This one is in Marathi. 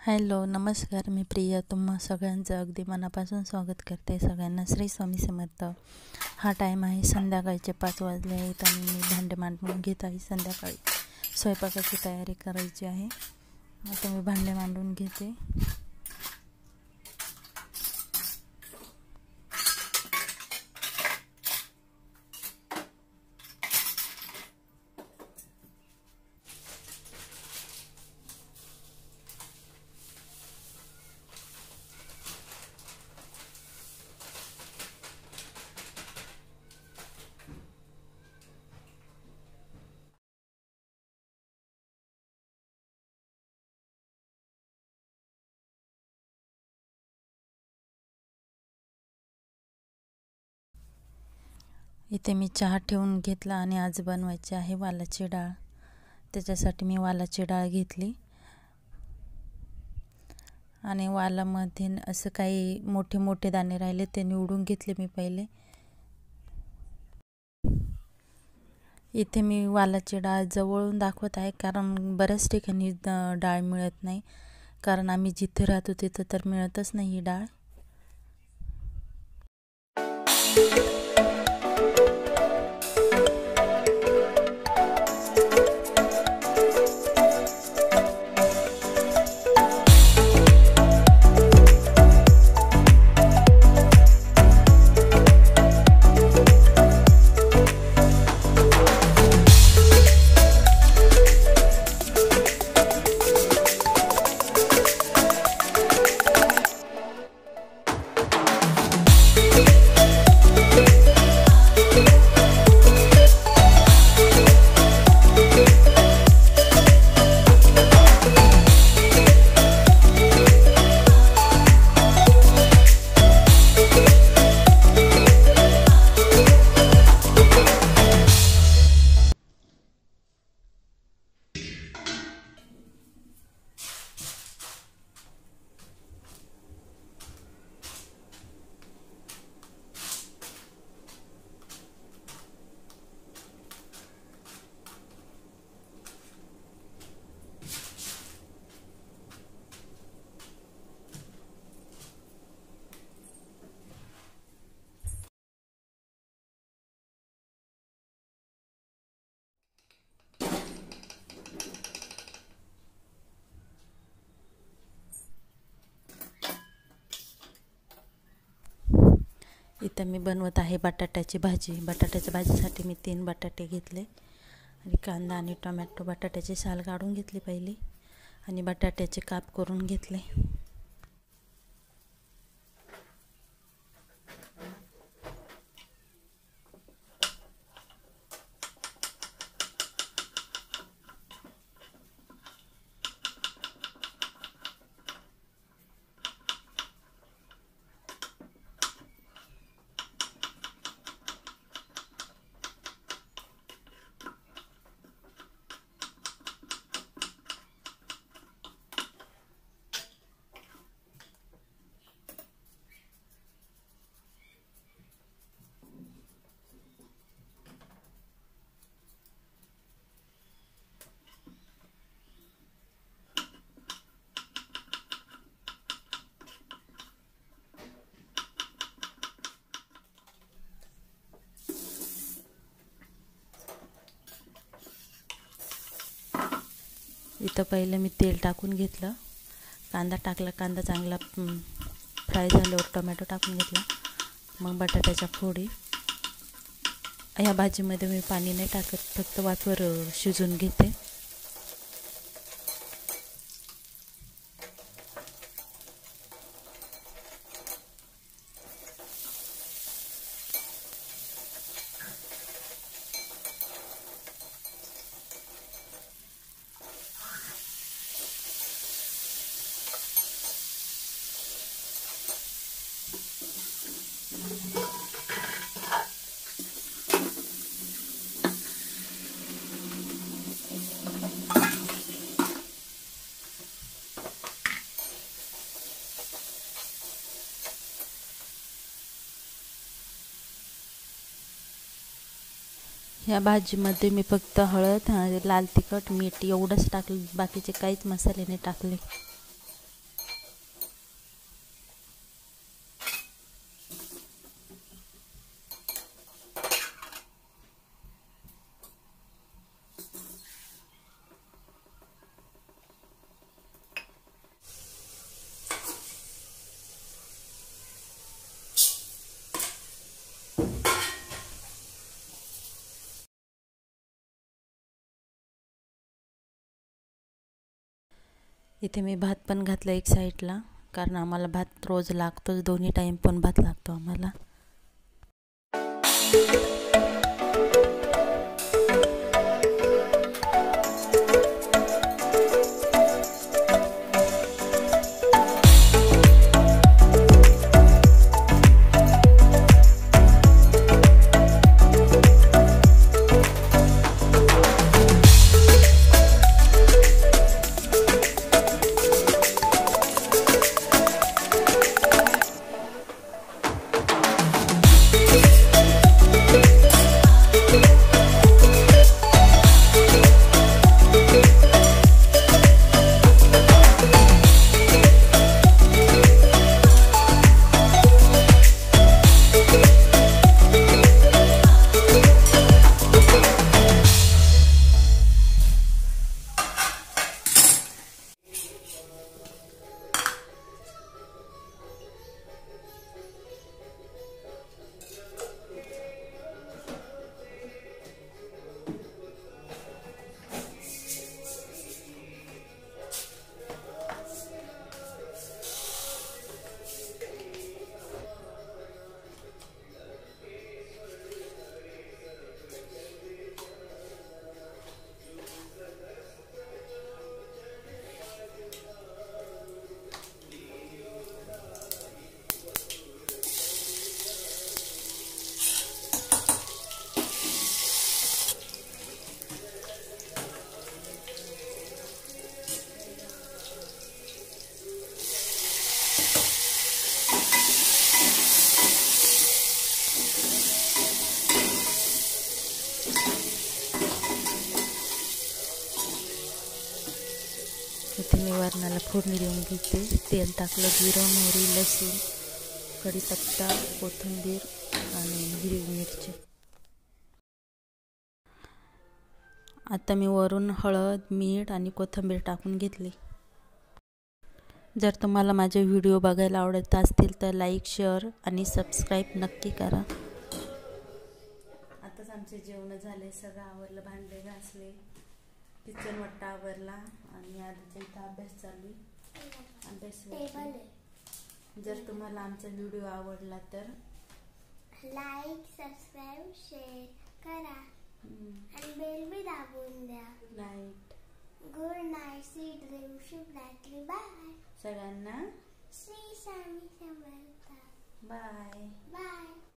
हॅलो नमस्कार, मी प्रिया तुम्हा सगळ्यांचं अगदी मनापासून स्वागत करते। सगळ्यांना श्री स्वामी समर्थ। हा टाईम आहे संध्याकाळचे 5 वाजले आहेत आणि मी भांडे मांडून घेत आहे। संध्याकाळी स्वयंपाकाची तयारी करायची आहे। आता मी भांडे मांडून घेते। इथे मी चहा ठेवून घेतला आणि आज बनवायची आहे वालाची डाळ। त्याच्यासाठी मी वालाची डाळ घेतली आणि वालामध्ये असं काही मोठे मोठे दाणे राहिले ते निवडून घेतले मी पहिले। इथे मी वालाची डाळ जवळून दाखवत आहे कारण बऱ्याच ठिकाणी डाळ मिळत नाही, कारण आम्ही जिथे राहतो तिथे तर मिळतच नाही ही डाळ। इथं मी बनवत आहे बटाट्याची भाजी। बटाट्याच्या भाजीसाठी मी 3 बटाटे घेतले आणि कांदा आणि टोमॅटो, बटाट्याची साल काढून घेतली पहिली आणि बटाट्याचे काप करून घेतले। इथं पहिले मी तेल टाकून घेतलं, कांदा टाकला, कांदा चांगला फ्राय झाल्यावर टोमॅटो टाकून घेतला, मग बटाट्याच्या फोडी। या भाजीमध्ये मी पाणी नाही टाकत, फक्त वाफेवर शिजवून घेते। या भाजीमध्ये मी फक्त हळद, लाल तिखट, मीठ एवढंच टाकलं, बाकीचे काहीच मसाले नाही टाकले। इथे मी भात पण घातला एक साईडला, कारण आम्हाला भात रोज लागतोच, दोन्ही टाईम पण भात लागतो आम्हाला. इथे मी वरणाला फोडणी देऊन घेते. तेल टाकलं, जिरं, मोहरी, लसूण, कढीपत्ता, कोथिंबीर आणि हिरवी मिरची. आता मी वरून हळद, मीठ आणि कोथिंबीर टाकून घेतली. जर तुम्हाला माझे व्हिडिओ बघायला आवडत असतील तर लाईक, शेअर आणि सबस्क्राईब नक्की करा. आताच आमचे जेवण झाले, सगळं आवरलं, भांडे घासले, किचन वट्टा आवरला आणि आधीच्या इथं अभ्यास चालू आहे. अभ्यास जर तुम्हाला आमचा व्हिडिओ आवडला तर लाईक, सबस्क्राईब, शेअर करा आणि बेल भी दाबून द्या. गुड नाईट, स्वीट ड्रीम, शुभ रात्री. बाय सगळ्यांना. श्री स्वामी समर्थ. बाय.